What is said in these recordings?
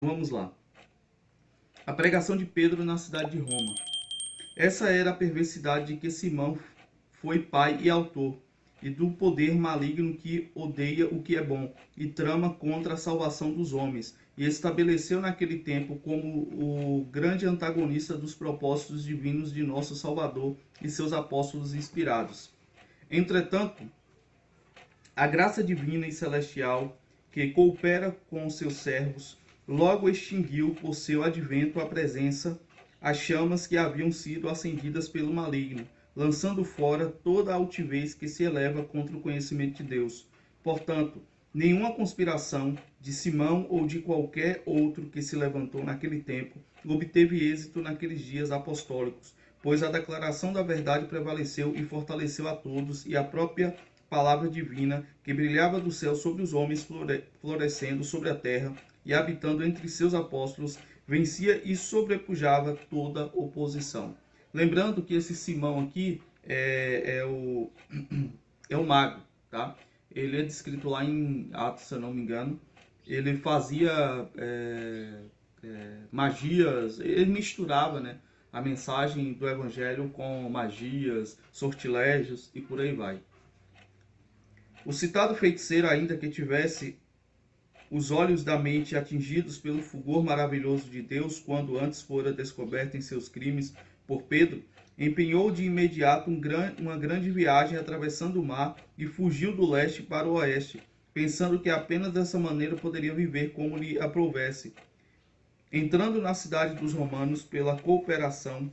Vamos lá. A pregação de Pedro na cidade de Roma. Essa era a perversidade de que Simão foi pai e autor, e do poder maligno que odeia o que é bom, e trama contra a salvação dos homens, e estabeleceu naquele tempo como o grande antagonista dos propósitos divinos de nosso Salvador e seus apóstolos inspirados. Entretanto, a graça divina e celestial, que coopera com os seus servos, logo extinguiu por seu advento a presença as chamas que haviam sido acendidas pelo maligno, lançando fora toda a altivez que se eleva contra o conhecimento de Deus. Portanto, nenhuma conspiração de Simão ou de qualquer outro que se levantou naquele tempo obteve êxito naqueles dias apostólicos, pois a declaração da verdade prevaleceu e fortaleceu a todos, e a própria palavra divina, que brilhava do céu sobre os homens, florescendo sobre a terra e habitando entre seus apóstolos, vencia e sobrepujava toda oposição. Lembrando que esse Simão aqui é o mago, tá? Ele é descrito lá em Atos, se eu não me engano. Ele fazia magias, ele misturava, né, a mensagem do evangelho com magias, sortilégios e por aí vai. O citado feiticeiro, ainda que tivesse os olhos da mente atingidos pelo fulgor maravilhoso de Deus, quando antes fora descoberto em seus crimes por Pedro, empenhou de imediato uma grande viagem atravessando o mar e fugiu do leste para o oeste, pensando que apenas dessa maneira poderia viver como lhe aprovesse. Entrando na cidade dos romanos pela cooperação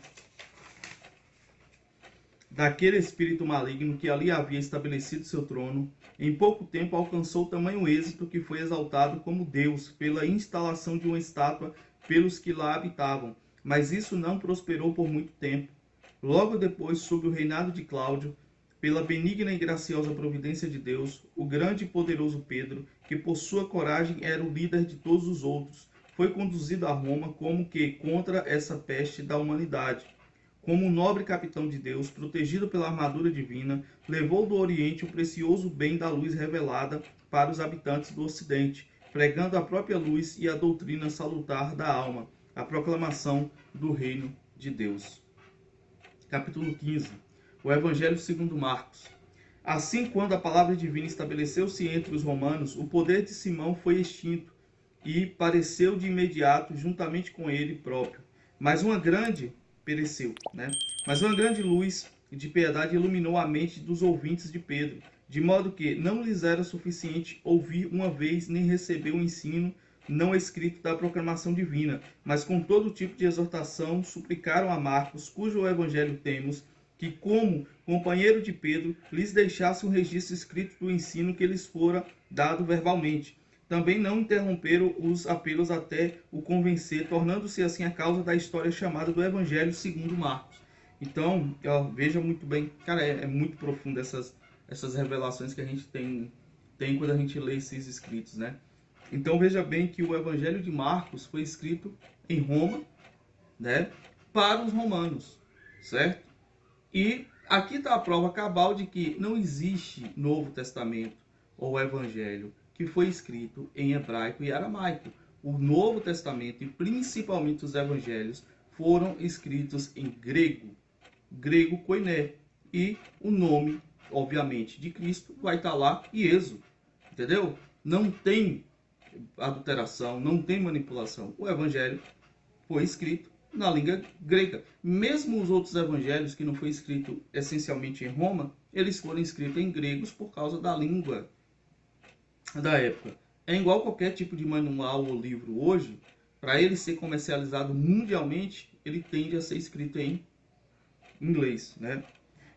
daquele espírito maligno que ali havia estabelecido seu trono, em pouco tempo alcançou tamanho êxito que foi exaltado como Deus pela instalação de uma estátua pelos que lá habitavam. Mas isso não prosperou por muito tempo. Logo depois, sob o reinado de Cláudio, pela benigna e graciosa providência de Deus, o grande e poderoso Pedro, que por sua coragem era o líder de todos os outros, foi conduzido a Roma como que contra essa peste da humanidade. Como um nobre capitão de Deus, protegido pela armadura divina, levou do Oriente o precioso bem da luz revelada para os habitantes do Ocidente, pregando a própria luz e a doutrina salutar da alma, a proclamação do reino de Deus. Capítulo 15. O Evangelho segundo Marcos. Assim, quando a palavra divina estabeleceu-se entre os romanos, o poder de Simão foi extinto e pareceu de imediato juntamente com ele próprio. Mas uma grande luz de piedade iluminou a mente dos ouvintes de Pedro, de modo que não lhes era suficiente ouvir uma vez nem receber o ensino não escrito da proclamação divina, mas com todo tipo de exortação suplicaram a Marcos, cujo evangelho temos, que como companheiro de Pedro lhes deixasse um registro escrito do ensino que lhes fora dado verbalmente. Também não interromperam os apelos até o convencer, tornando-se assim a causa da história chamada do Evangelho segundo Marcos. Então, veja muito bem, cara, é muito profundo essas revelações que a gente tem quando a gente lê esses escritos, né? Então veja bem que o Evangelho de Marcos foi escrito em Roma, né, para os romanos, certo? E aqui está a prova cabal de que não existe Novo Testamento ou Evangelho que foi escrito em hebraico e aramaico. O Novo Testamento e principalmente os Evangelhos foram escritos em grego koiné. E o nome, obviamente, de Cristo vai estar lá, Iesu, entendeu? Não tem adulteração, não tem manipulação. O Evangelho foi escrito na língua grega. Mesmo os outros evangelhos que não foi escrito essencialmente em Roma, eles foram escritos em gregos por causa da língua da época. É igual qualquer tipo de manual ou livro hoje, para ele ser comercializado mundialmente, ele tende a ser escrito em inglês, né?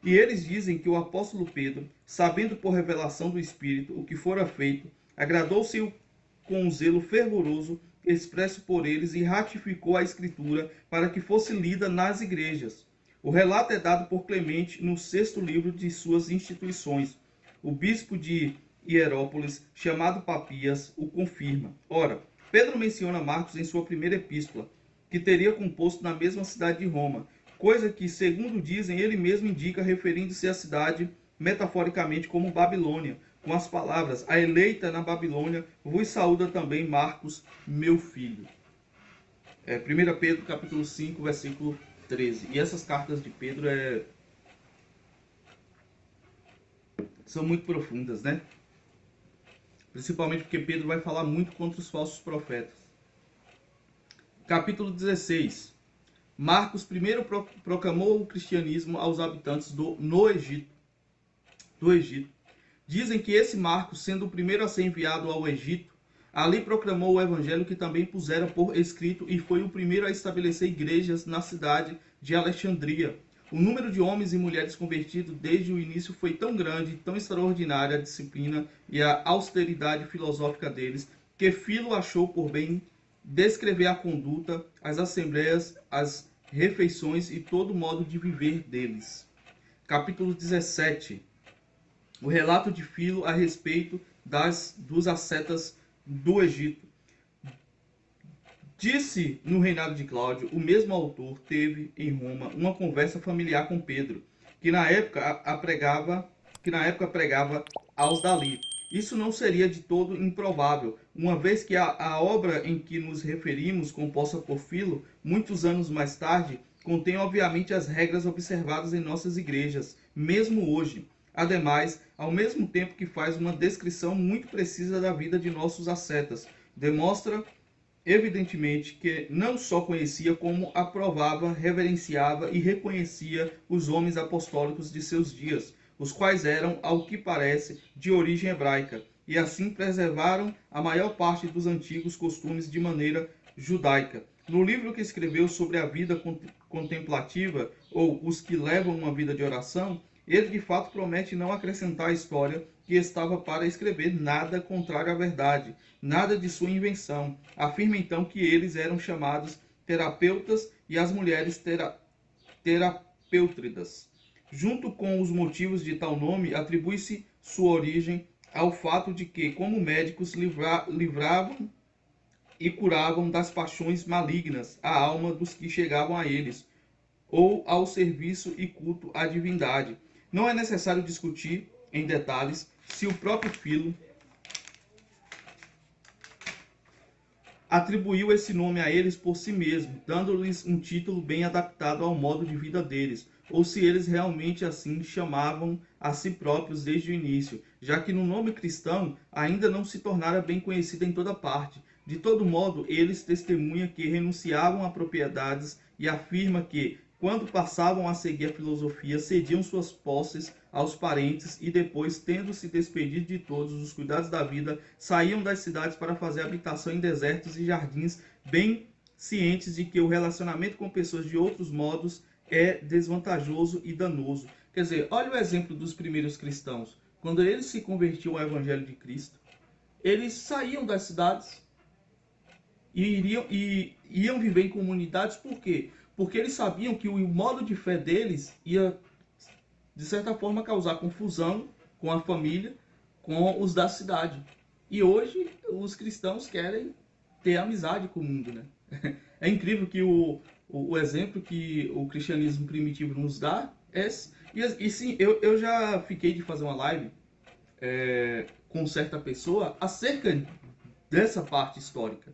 E eles dizem que o apóstolo Pedro, sabendo por revelação do Espírito o que fora feito, agradou-se com um zelo fervoroso expresso por eles e ratificou a escritura para que fosse lida nas igrejas. O relato é dado por Clemente no 6º livro de suas instituições. O bispo de Hierópolis, chamado Papias, o confirma. Ora, Pedro menciona Marcos em sua primeira epístola, que teria composto na mesma cidade de Roma, coisa que, segundo dizem, ele mesmo indica referindo-se à cidade metaforicamente como Babilônia, com as palavras: a eleita na Babilônia vos saúda também Marcos, meu filho. 1 Pedro capítulo 5, versículo 13. E essas cartas de Pedro são muito profundas, né? Principalmente porque Pedro vai falar muito contra os falsos profetas. Capítulo 16. Marcos primeiro proclamou o cristianismo aos habitantes do Egito. Dizem que esse Marcos, sendo o primeiro a ser enviado ao Egito, ali proclamou o evangelho que também puseram por escrito e foi o primeiro a estabelecer igrejas na cidade de Alexandria. O número de homens e mulheres convertidos desde o início foi tão grande, tão extraordinária a disciplina e a austeridade filosófica deles, que Filo achou por bem descrever a conduta, as assembleias, as refeições e todo o modo de viver deles. Capítulo 17. O relato de Filo a respeito dos ascetas do Egito. Disse no reinado de Cláudio, o mesmo autor teve em Roma uma conversa familiar com Pedro, que na época pregava aos dali. Isso não seria de todo improvável, uma vez que a obra em que nos referimos, composta por Filo, muitos anos mais tarde, contém obviamente as regras observadas em nossas igrejas, mesmo hoje. Ademais, ao mesmo tempo que faz uma descrição muito precisa da vida de nossos ascetas, demonstra evidentemente que não só conhecia, como aprovava, reverenciava e reconhecia os homens apostólicos de seus dias, os quais eram, ao que parece, de origem hebraica, e assim preservaram a maior parte dos antigos costumes de maneira judaica. No livro que escreveu sobre a vida contemplativa, ou os que levam uma vida de oração, ele de fato promete não acrescentar à história que estava para escrever nada contrário à verdade, nada de sua invenção. Afirma então que eles eram chamados terapeutas e as mulheres terapêutridas. Junto com os motivos de tal nome, atribui-se sua origem ao fato de que, como médicos, livravam e curavam das paixões malignas a alma dos que chegavam a eles, ou ao serviço e culto à divindade. Não é necessário discutir em detalhes se o próprio Filo atribuiu esse nome a eles por si mesmo, dando-lhes um título bem adaptado ao modo de vida deles, ou se eles realmente assim chamavam a si próprios desde o início, já que no nome cristão ainda não se tornara bem conhecido em toda parte. De todo modo, eles testemunham que renunciavam a propriedades e afirma que, quando passavam a seguir a filosofia, cediam suas posses aos parentes e depois, tendo se despedido de todos os cuidados da vida, saíam das cidades para fazer habitação em desertos e jardins, bem cientes de que o relacionamento com pessoas de outros modos é desvantajoso e danoso. Quer dizer, olha o exemplo dos primeiros cristãos. Quando eles se convertiam ao Evangelho de Cristo, eles saíam das cidades e iam viver em comunidades. Por quê? Porque eles sabiam que o modo de fé deles ia, de certa forma, causar confusão com a família, com os da cidade. E hoje os cristãos querem ter amizade com o mundo, né? É incrível que o exemplo que o cristianismo primitivo nos dá é... E sim, eu já fiquei de fazer uma live com certa pessoa acerca dessa parte histórica,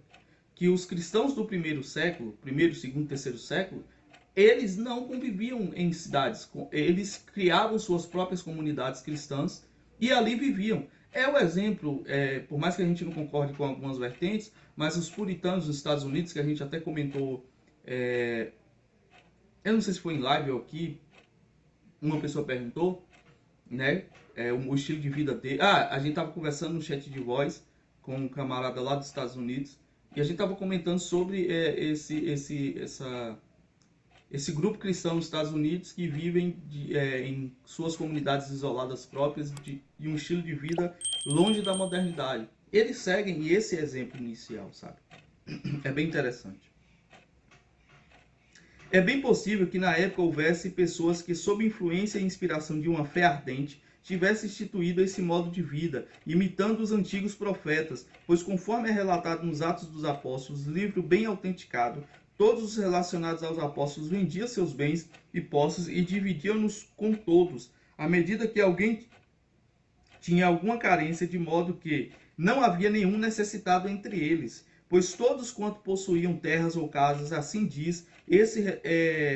que os cristãos do primeiro século, primeiro, segundo, terceiro século, eles não conviviam em cidades, eles criavam suas próprias comunidades cristãs e ali viviam. É o exemplo, por mais que a gente não concorde com algumas vertentes, mas os puritanos dos Estados Unidos, que a gente até comentou, eu não sei se foi em live ou aqui, uma pessoa perguntou, né, o estilo de vida dele. A gente estava conversando no chat de voz com um camarada lá dos Estados Unidos, e a gente estava comentando sobre esse grupo cristão nos Estados Unidos que vivem em suas comunidades isoladas próprias de um estilo de vida longe da modernidade. Eles seguem esse exemplo inicial, sabe? É bem interessante. É bem possível que na época houvesse pessoas que, sob influência e inspiração de uma fé ardente, tivesse instituído esse modo de vida, imitando os antigos profetas, pois conforme é relatado nos Atos dos Apóstolos, livro bem autenticado, todos os relacionados aos apóstolos vendiam seus bens e posses e dividiam-nos com todos, à medida que alguém tinha alguma carência, de modo que não havia nenhum necessitado entre eles. pois todos quanto possuíam terras ou casas, assim diz esse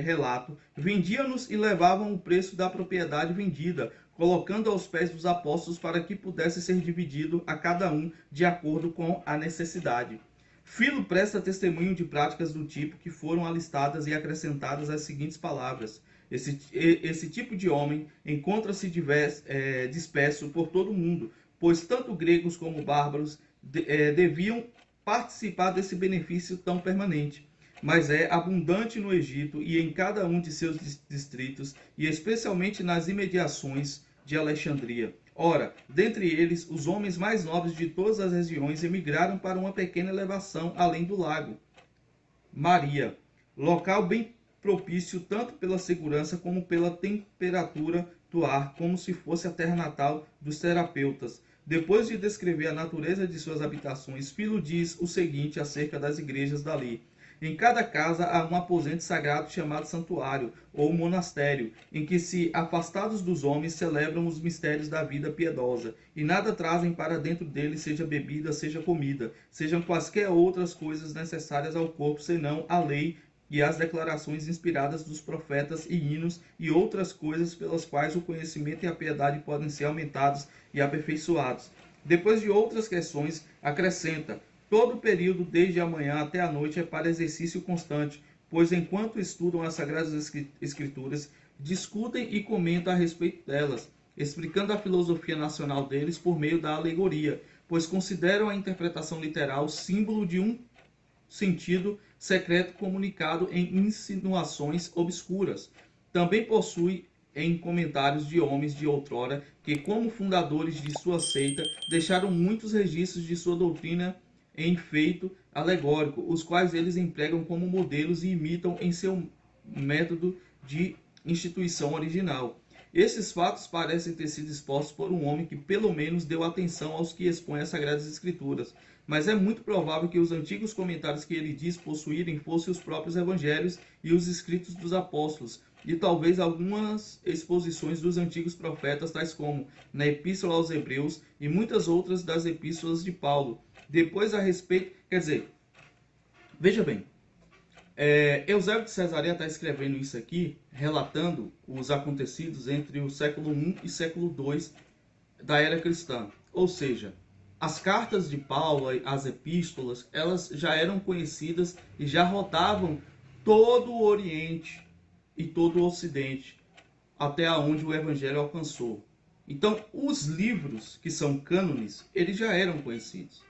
relato, vendiam-nos e levavam o preço da propriedade vendida, colocando aos pés dos apóstolos para que pudesse ser dividido a cada um de acordo com a necessidade. Filo presta testemunho de práticas do tipo que foram alistadas e acrescentadas as seguintes palavras: esse tipo de homem encontra-se disperso por todo o mundo, pois tanto gregos como bárbaros deviam participar desse benefício tão permanente. Mas é abundante no Egito e em cada um de seus distritos, e especialmente nas imediações de Alexandria. Ora, dentre eles, os homens mais nobres de todas as regiões emigraram para uma pequena elevação além do lago Maria, local bem propício tanto pela segurança como pela temperatura do ar, como se fosse a terra natal dos terapeutas. Depois de descrever a natureza de suas habitações, Filo diz o seguinte acerca das igrejas dali: em cada casa há um aposento sagrado chamado santuário, ou monastério, em que, se afastados dos homens, celebram os mistérios da vida piedosa, e nada trazem para dentro dele, seja bebida, seja comida, sejam quaisquer outras coisas necessárias ao corpo, senão a lei e as declarações inspiradas dos profetas e hinos e outras coisas pelas quais o conhecimento e a piedade podem ser aumentados e aperfeiçoados. Depois de outras questões, acrescenta: todo o período, desde a manhã até a noite, é para exercício constante, pois enquanto estudam as Sagradas Escrituras, discutem e comentam a respeito delas, explicando a filosofia nacional deles por meio da alegoria, pois consideram a interpretação literal símbolo de um sentido secreto comunicado em insinuações obscuras. Também possui em comentários de homens de outrora que, como fundadores de sua seita, deixaram muitos registros de sua doutrina em feito alegórico, os quais eles empregam como modelos e imitam em seu método de instituição original. Esses fatos parecem ter sido expostos por um homem que pelo menos deu atenção aos que expõem as Sagradas Escrituras, mas é muito provável que os antigos comentários que ele diz possuírem fossem os próprios evangelhos e os escritos dos apóstolos, e talvez algumas exposições dos antigos profetas, tais como na Epístola aos Hebreus e muitas outras das epístolas de Paulo. Depois a respeito, quer dizer, veja bem, Eusébio de Cesareia está escrevendo isso aqui, relatando os acontecidos entre o século I e século II da era cristã. Ou seja, as cartas de Paulo, as epístolas, elas já eram conhecidas e já rodavam todo o Oriente e todo o Ocidente, até onde o Evangelho alcançou. Então, os livros que são cânones, eles já eram conhecidos.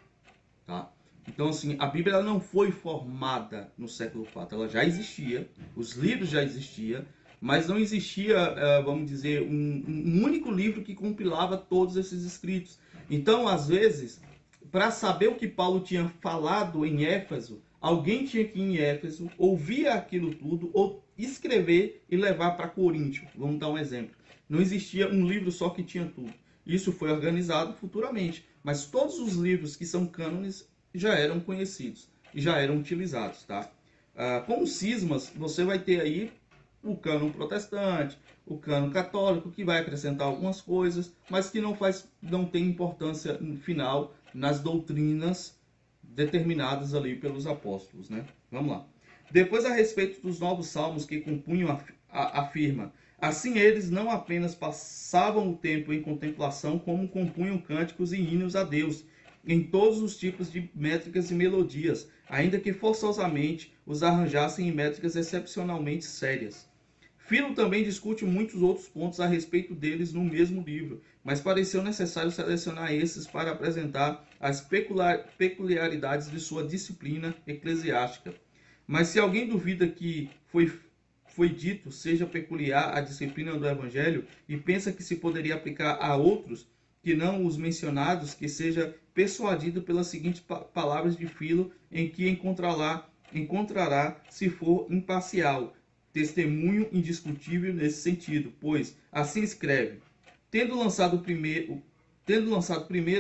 Tá? Então, assim, a Bíblia não foi formada no século IV, ela já existia, os livros já existiam, mas não existia, vamos dizer, um único livro que compilava todos esses escritos. Então, às vezes, para saber o que Paulo tinha falado em Éfeso, alguém tinha que ir em Éfeso, ouvir aquilo tudo, ou escrever e levar para Coríntio. Vamos dar um exemplo. Não existia um livro só que tinha tudo. Isso foi organizado futuramente, mas todos os livros que são cânones já eram conhecidos e já eram utilizados, tá? Com os cismas, você vai ter aí o cânon protestante, o cânon católico, que vai acrescentar algumas coisas, mas que não tem importância final nas doutrinas determinadas ali pelos apóstolos, né? Vamos lá. Depois, a respeito dos novos salmos que compunham afirma: assim eles não apenas passavam o tempo em contemplação, como compunham cânticos e hinos a Deus, em todos os tipos de métricas e melodias, ainda que forçosamente os arranjassem em métricas excepcionalmente sérias. Filo também discute muitos outros pontos a respeito deles no mesmo livro, mas pareceu necessário selecionar esses para apresentar as peculiaridades de sua disciplina eclesiástica. Mas se alguém duvida que foi dito seja peculiar à disciplina do Evangelho e pensa que se poderia aplicar a outros que não os mencionados, que seja persuadido pelas seguintes palavras de Filo, em que encontrará, se for imparcial, testemunho indiscutível nesse sentido, pois assim escreve: tendo lançado primeiro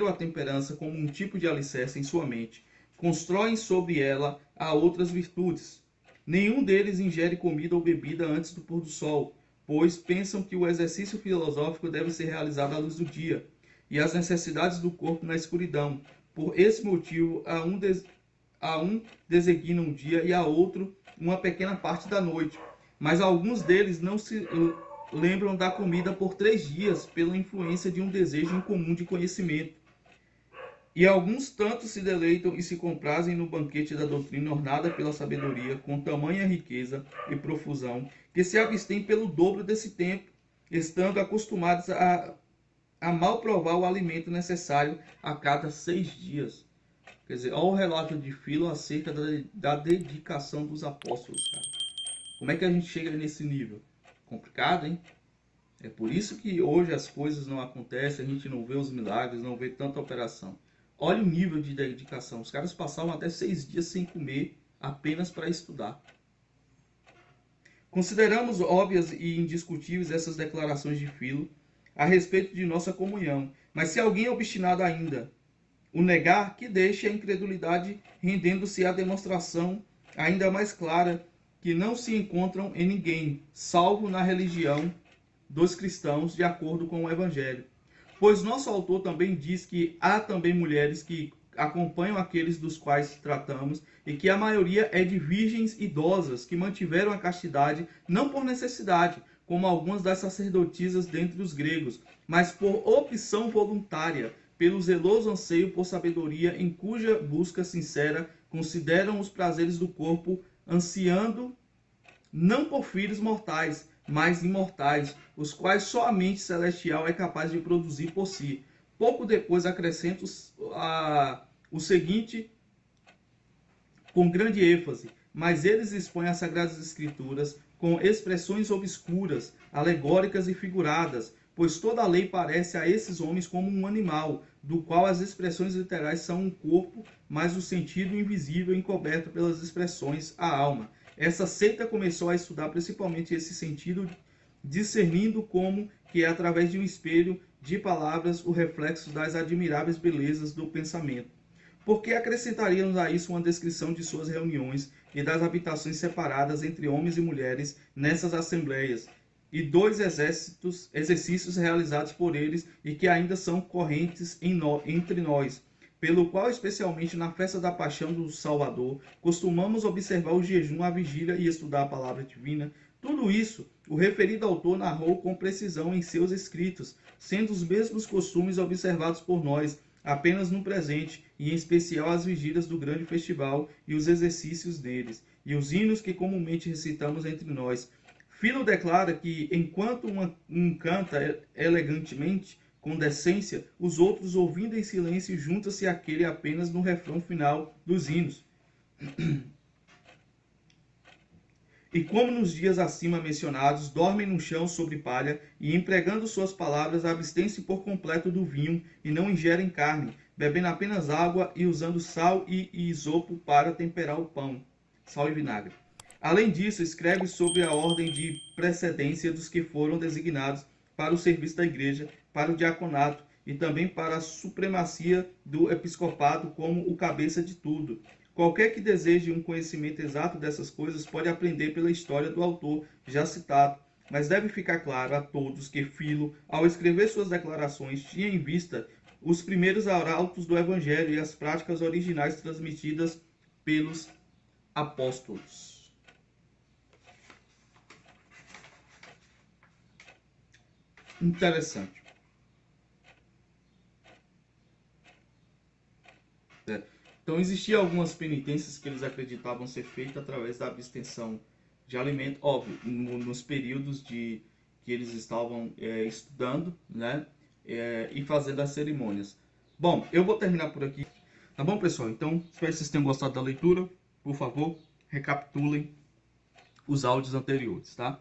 a temperança como um tipo de alicerce em sua mente, constroem sobre ela a outras virtudes. Nenhum deles ingere comida ou bebida antes do pôr do sol, pois pensam que o exercício filosófico deve ser realizado à luz do dia, e as necessidades do corpo na escuridão. Por esse motivo, a um designa um dia e a outro uma pequena parte da noite. Mas alguns deles não se lembram da comida por 3 dias, pela influência de um desejo incomum de conhecimento. E alguns tantos se deleitam e se comprazem no banquete da doutrina ornada pela sabedoria, com tamanha riqueza e profusão, que se abstêm pelo dobro desse tempo, estando acostumados a mal provar o alimento necessário a cada 6 dias. Quer dizer, olha o relato de Filo acerca da dedicação dos apóstolos, cara. Como é que a gente chega nesse nível? Complicado, hein? É por isso que hoje as coisas não acontecem, a gente não vê os milagres, não vê tanta operação. Olha o nível de dedicação. Os caras passavam até 6 dias sem comer, apenas para estudar. Consideramos óbvias e indiscutíveis essas declarações de Filo a respeito de nossa comunhão. Mas se alguém é obstinado ainda o negar, que deixe a incredulidade, rendendo-se à demonstração ainda mais clara que não se encontram em ninguém, salvo na religião dos cristãos, de acordo com o Evangelho. Pois nosso autor também diz que há também mulheres que acompanham aqueles dos quais tratamos, e que a maioria é de virgens idosas que mantiveram a castidade não por necessidade, como algumas das sacerdotisas dentre os gregos, mas por opção voluntária, pelo zeloso anseio por sabedoria, em cuja busca sincera consideram os prazeres do corpo, ansiando não por filhos mortais, mas imortais, os quais só a mente celestial é capaz de produzir por si. Pouco depois acrescenta o seguinte com grande ênfase: mas eles expõem as Sagradas Escrituras com expressões obscuras, alegóricas e figuradas, pois toda a lei parece a esses homens como um animal, do qual as expressões literais são um corpo, mas o sentido invisível encoberto pelas expressões, a alma. Essa seita começou a estudar principalmente esse sentido, discernindo como que é através de um espelho de palavras o reflexo das admiráveis belezas do pensamento. Por que acrescentaríamos a isso uma descrição de suas reuniões e das habitações separadas entre homens e mulheres nessas assembleias, e 2 exercícios realizados por eles e que ainda são correntes entre nós, pelo qual, especialmente na festa da paixão do Salvador, costumamos observar o jejum, a vigília e estudar a palavra divina. Tudo isso o referido autor narrou com precisão em seus escritos, sendo os mesmos costumes observados por nós, apenas no presente, e em especial as vigílias do grande festival e os exercícios deles, e os hinos que comumente recitamos entre nós. Filo declara que, enquanto um canta elegantemente, com decência, os outros, ouvindo em silêncio, juntam-se àquele apenas no refrão final dos hinos. E como nos dias acima mencionados, dormem no chão sobre palha, e empregando suas palavras, abstêm-se por completo do vinho, e não ingerem carne, bebendo apenas água e usando sal e isopo para temperar o pão, sal e vinagre. Além disso, escreve sobre a ordem de precedência dos que foram designados para o serviço da igreja, para o diaconato e também para a supremacia do episcopado como o cabeça de tudo. Qualquer que deseje um conhecimento exato dessas coisas pode aprender pela história do autor já citado, mas deve ficar claro a todos que Filo, ao escrever suas declarações, tinha em vista os primeiros arautos do Evangelho e as práticas originais transmitidas pelos apóstolos. Interessante. Então existiam algumas penitências que eles acreditavam ser feitas através da abstenção de alimento, óbvio, nos períodos que eles estavam estudando, né, e fazendo as cerimônias. Bom, eu vou terminar por aqui. Tá bom, pessoal? Então, espero que vocês tenham gostado da leitura. Por favor, recapitulem os áudios anteriores, tá?